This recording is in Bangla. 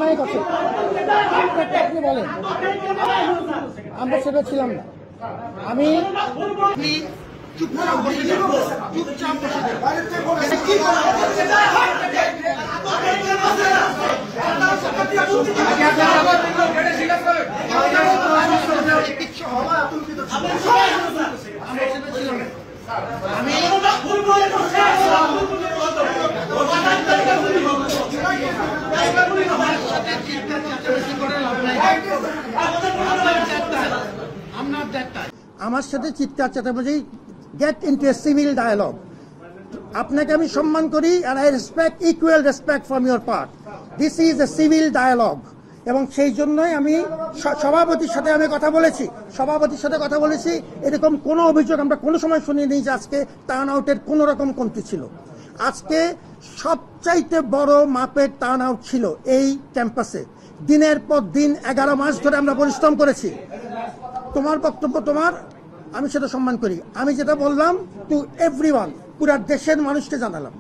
অনেক আছে, আপনি বলেন, আমরা সেটা ছিলাম না। আমি চুপচাপ বসে আমার সাথে চিৎকার চেঁচামেচি, get into a civil dialogue. আপনাকে আমি সম্মান করি, and I respect equal respect from your part. This is a civil dialogue. এবং সেই জন্যই আমি সভাপতির সাথে কথা বলেছি। এরকম কোনো অভিযোগ আমরা কোনো সময় শুনিনি যে আজকে টার্ন আউটের কোনো রকম কমতি ছিল। আজকে সবচাইতে বড় মাপের টার্ন আউট ছিল এই ক্যাম্পাসে। দিনের পর দিন 11 মাস ধরে আমরা পরিশ্রম করেছি। তোমার বক্তব্য তোমার, আমি সেটা সম্মান করি। আমি যেটা বললাম টু এভরিওয়ান, পুরা দেশের মানুষকে জানালাম।